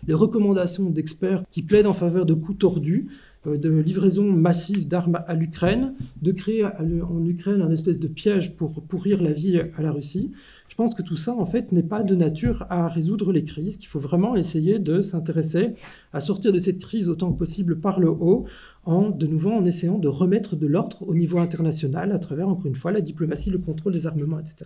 les recommandations d'experts qui plaident en faveur de coups tordus, de livraison massive d'armes à l'Ukraine, de créer en Ukraine un espèce de piège pour pourrir la vie à la Russie. Je pense que tout ça, en fait, n'est pas de nature à résoudre les crises, qu'il faut vraiment essayer de s'intéresser à sortir de cette crise autant que possible par le haut, de nouveau en essayant de remettre de l'ordre au niveau international à travers, encore une fois, la diplomatie, le contrôle des armements, etc.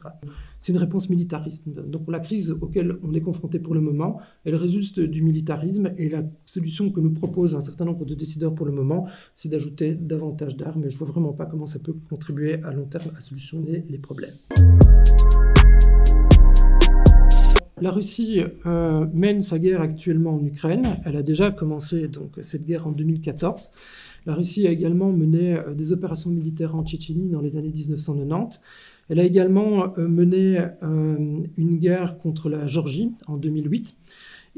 C'est une réponse militariste. Donc la crise auquel on est confronté pour le moment, elle résulte du militarisme, et la solution que nous proposent un certain nombre de décideurs pour le moment, c'est d'ajouter davantage d'armes, et je ne vois vraiment pas comment ça peut contribuer à long terme à solutionner les problèmes. La Russie mène sa guerre actuellement en Ukraine. Elle a déjà commencé donc, cette guerre en 2014. La Russie a également mené des opérations militaires en Tchétchénie dans les années 1990. Elle a également mené une guerre contre la Géorgie en 2008.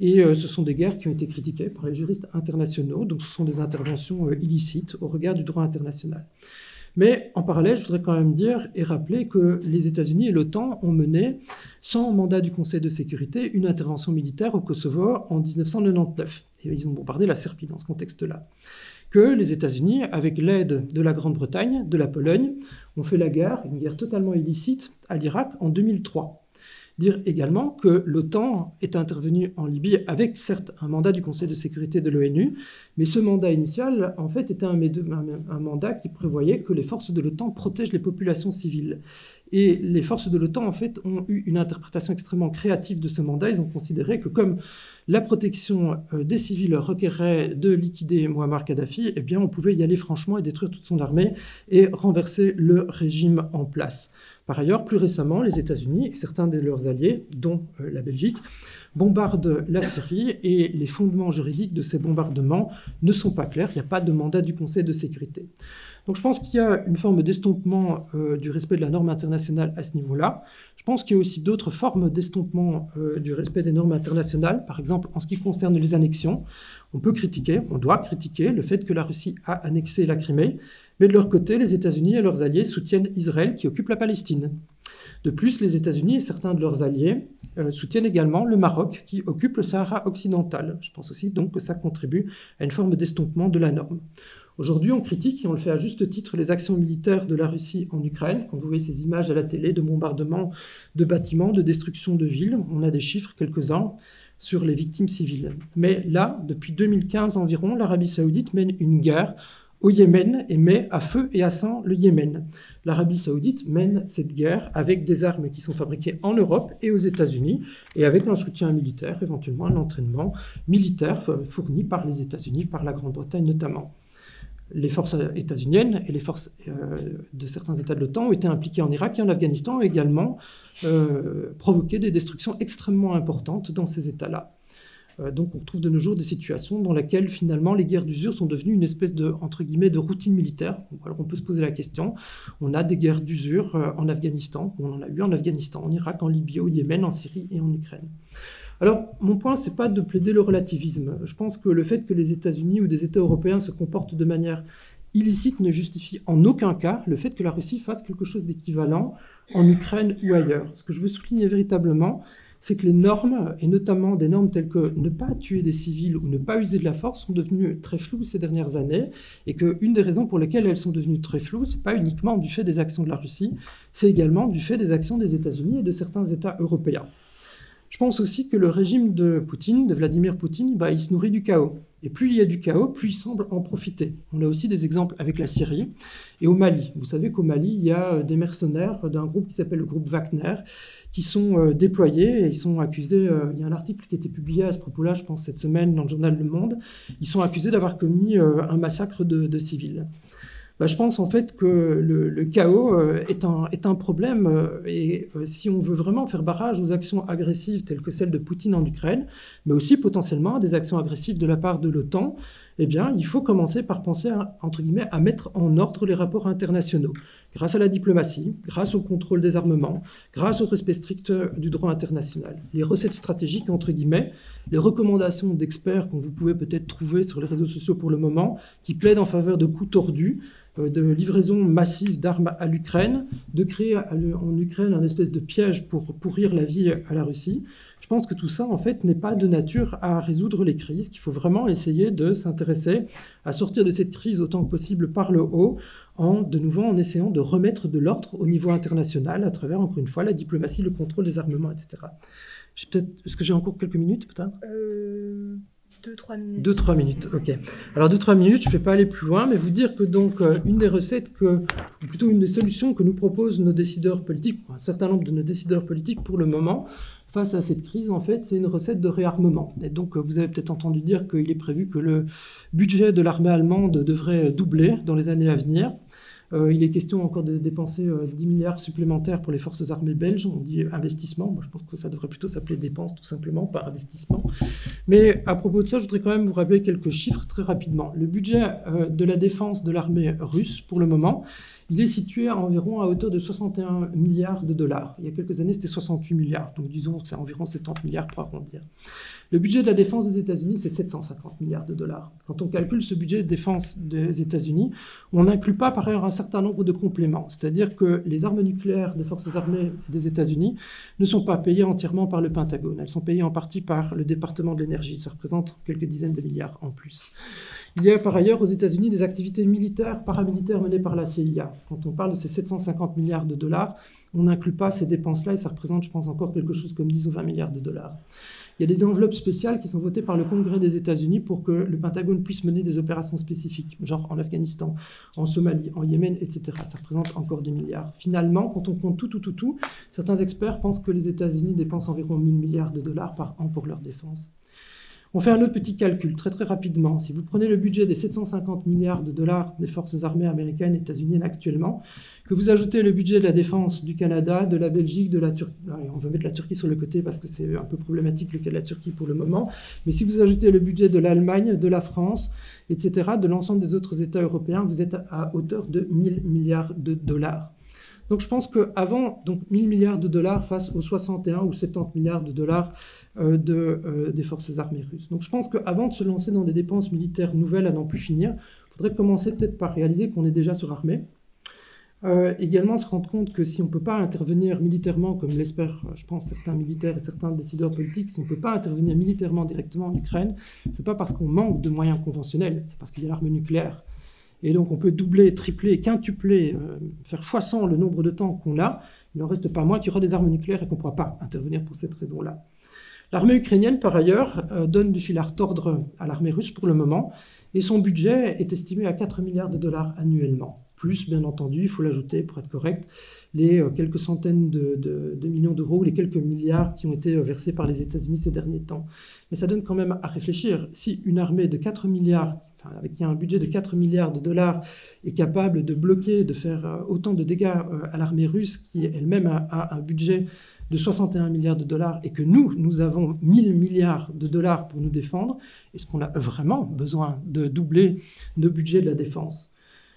Et ce sont des guerres qui ont été critiquées par les juristes internationaux. Donc ce sont des interventions illicites au regard du droit international. Mais en parallèle, je voudrais quand même dire et rappeler que les États-Unis et l'OTAN ont mené, sans mandat du Conseil de sécurité, une intervention militaire au Kosovo en 1999. Et ils ont bombardé la Serbie dans ce contexte-là. Que les États-Unis, avec l'aide de la Grande-Bretagne, de la Pologne, ont fait la guerre, une guerre totalement illicite, à l'Irak en 2003. Dire également que l'OTAN est intervenue en Libye avec certes un mandat du Conseil de sécurité de l'ONU, mais ce mandat initial en fait était un mandat qui prévoyait que les forces de l'OTAN protègent les populations civiles. Et les forces de l'OTAN en fait ont eu une interprétation extrêmement créative de ce mandat. Ils ont considéré que comme la protection des civils requérait de liquider Muammar Kadhafi, eh bien on pouvait y aller franchement et détruire toute son armée et renverser le régime en place. Par ailleurs, plus récemment, les États-Unis et certains de leurs alliés, dont la Belgique, bombardent la Syrie et les fondements juridiques de ces bombardements ne sont pas clairs. Il n'y a pas de mandat du Conseil de sécurité. Donc je pense qu'il y a une forme d'estompement du respect de la norme internationale à ce niveau-là. Je pense qu'il y a aussi d'autres formes d'estompement du respect des normes internationales. Par exemple, en ce qui concerne les annexions, on peut critiquer, on doit critiquer le fait que la Russie a annexé la Crimée, mais de leur côté, les États-Unis et leurs alliés soutiennent Israël qui occupe la Palestine. De plus, les États-Unis et certains de leurs alliés soutiennent également le Maroc qui occupe le Sahara occidental. Je pense aussi donc que ça contribue à une forme d'estompement de la norme. Aujourd'hui, on critique, et on le fait à juste titre, les actions militaires de la Russie en Ukraine. Quand vous voyez ces images à la télé de bombardements de bâtiments, de destruction de villes, on a des chiffres, quelques-uns, sur les victimes civiles. Mais là, depuis 2015 environ, l'Arabie saoudite mène une guerre au Yémen et met à feu et à sang le Yémen. L'Arabie saoudite mène cette guerre avec des armes qui sont fabriquées en Europe et aux États-Unis et avec un soutien militaire, éventuellement un entraînement militaire fourni par les États-Unis, par la Grande-Bretagne notamment. Les forces états-uniennes et les forces de certains États de l'OTAN ont été impliquées en Irak et en Afghanistan, ont également provoqué des destructions extrêmement importantes dans ces États-là. Donc on retrouve de nos jours des situations dans lesquelles finalement les guerres d'usure sont devenues une espèce de, entre guillemets, de routine militaire. Alors on peut se poser la question, on a des guerres d'usure en Afghanistan, on en a eu en Afghanistan, en Irak, en Libye, au Yémen, en Syrie et en Ukraine. Alors mon point, c'est pas de plaider le relativisme. Je pense que le fait que les États-Unis ou des États européens se comportent de manière illicite ne justifie en aucun cas le fait que la Russie fasse quelque chose d'équivalent en Ukraine ou ailleurs. Ce que je veux souligner véritablement, c'est que les normes, et notamment des normes telles que ne pas tuer des civils ou ne pas user de la force, sont devenues très floues ces dernières années, et qu'une des raisons pour lesquelles elles sont devenues très floues, ce n'est pas uniquement du fait des actions de la Russie, c'est également du fait des actions des États-Unis et de certains États européens. Je pense aussi que le régime de Poutine, de Vladimir Poutine, il se nourrit du chaos. Et plus il y a du chaos, plus il semble en profiter. On a aussi des exemples avec la Syrie et au Mali. Vous savez qu'au Mali, il y a des mercenaires d'un groupe qui s'appelle le groupe Wagner, qui sont déployés et ils sont accusés, il y a un article qui a été publié à ce propos-là, je pense, cette semaine dans le journal Le Monde, ils sont accusés d'avoir commis un massacre de civils. Je pense en fait que le chaos est un problème et si on veut vraiment faire barrage aux actions agressives telles que celles de Poutine en Ukraine, mais aussi potentiellement à des actions agressives de la part de l'OTAN, eh bien, il faut commencer par penser entre guillemets, à mettre en ordre les rapports internationaux, grâce à la diplomatie, grâce au contrôle des armements, grâce au respect strict du droit international. Les recettes stratégiques, entre guillemets, les recommandations d'experts que vous pouvez peut-être trouver sur les réseaux sociaux pour le moment, qui plaident en faveur de coups tordus, de livraison massive d'armes à l'Ukraine, de créer en Ukraine un espèce de piège pour pourrir la vie à la Russie. Je pense que tout ça, en fait, n'est pas de nature à résoudre les crises, qu'il faut vraiment essayer de s'intéresser à sortir de cette crise autant que possible par le haut, de nouveau en essayant de remettre de l'ordre au niveau international à travers, encore une fois, la diplomatie, le contrôle des armements, etc. Est-ce que j'ai encore quelques minutes, peut-être 2-3 minutes. 2-3 minutes, ok. Alors 2-3 minutes, je ne vais pas aller plus loin, mais vous dire que donc une des recettes, ou plutôt une des solutions que nous proposent nos décideurs politiques, un certain nombre de nos décideurs politiques pour le moment, face à cette crise, en fait, c'est une recette de réarmement. Et donc vous avez peut-être entendu dire qu'il est prévu que le budget de l'armée allemande devrait doubler dans les années à venir. Il est question encore de dépenser 10 milliards supplémentaires pour les forces armées belges. On dit investissement. Moi, je pense que ça devrait plutôt s'appeler dépenses, tout simplement, pas investissement. Mais à propos de ça, je voudrais quand même vous rappeler quelques chiffres très rapidement. Le budget de la défense de l'armée russe, pour le moment, il est situé environ à hauteur de 61 milliards de dollars. Il y a quelques années, c'était 68 milliards. Donc disons que c'est environ 70 milliards pour arrondir. Le budget de la défense des États-Unis, c'est 750 milliards de dollars. Quand on calcule ce budget de défense des États-Unis, on n'inclut pas par ailleurs un certain nombre de compléments. C'est-à-dire que les armes nucléaires des forces armées des États-Unis ne sont pas payées entièrement par le Pentagone. Elles sont payées en partie par le département de l'énergie. Ça représente quelques dizaines de milliards en plus. Il y a par ailleurs aux États-Unis des activités militaires, paramilitaires menées par la CIA. Quand on parle de ces 750 milliards de dollars, on n'inclut pas ces dépenses-là et ça représente, je pense, encore quelque chose comme 10 ou 20 milliards de dollars. Il y a des enveloppes spéciales qui sont votées par le Congrès des États-Unis pour que le Pentagone puisse mener des opérations spécifiques, genre en Afghanistan, en Somalie, en Yémen, etc. Ça représente encore des milliards. Finalement, quand on compte tout, certains experts pensent que les États-Unis dépensent environ 1000 milliards de dollars par an pour leur défense. On fait un autre petit calcul, très rapidement. Si vous prenez le budget des 750 milliards de dollars des forces armées américaines et états-uniennes actuellement, que vous ajoutez le budget de la défense du Canada, de la Belgique, de la Turquie, on va mettre la Turquie sur le côté parce que c'est un peu problématique le cas de la Turquie pour le moment, mais si vous ajoutez le budget de l'Allemagne, de la France, etc., de l'ensemble des autres États européens, vous êtes à hauteur de 1000 milliards de dollars. Donc je pense qu'avant, 1000 milliards de dollars face aux 61 ou 70 milliards de dollars des forces armées russes. Donc je pense qu'avant de se lancer dans des dépenses militaires nouvelles à n'en plus finir, il faudrait commencer peut-être par réaliser qu'on est déjà surarmé. Également se rendre compte que si on ne peut pas intervenir militairement, comme l'espèrent, je pense, certains militaires et certains décideurs politiques, si on ne peut pas intervenir militairement directement en Ukraine, ce n'est pas parce qu'on manque de moyens conventionnels, c'est parce qu'il y a l'arme nucléaire. Et donc on peut doubler, tripler, quintupler, faire x100 le nombre de temps qu'on a. Il n'en reste pas moins qu'il y aura des armes nucléaires et qu'on ne pourra pas intervenir pour cette raison-là. L'armée ukrainienne, par ailleurs, donne du fil à retordre à l'armée russe pour le moment, et son budget est estimé à 4 milliards de dollars annuellement. Plus, bien entendu, il faut l'ajouter pour être correct, les quelques centaines de millions d'euros ou les quelques milliards qui ont été versés par les États-Unis ces derniers temps. Mais ça donne quand même à réfléchir. Si une armée de 4 milliards, avec un budget de 4 milliards de dollars, est capable de bloquer, de faire autant de dégâts à l'armée russe, qui elle-même a un budget de 61 milliards de dollars, et que nous avons 1000 milliards de dollars pour nous défendre, est-ce qu'on a vraiment besoin de doubler le budget de la défense ?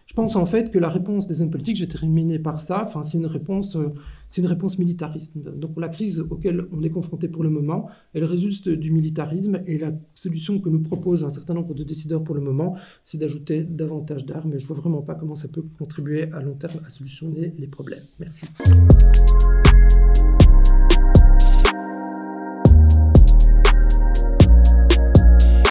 Je pense en fait que la réponse des hommes politiques, je vais terminer par ça, c'est une réponse militariste. Donc la crise auquel on est confronté pour le moment, elle résulte du militarisme, et la solution que nous propose un certain nombre de décideurs pour le moment, c'est d'ajouter davantage d'armes, et je ne vois vraiment pas comment ça peut contribuer à long terme à solutionner les problèmes. Merci.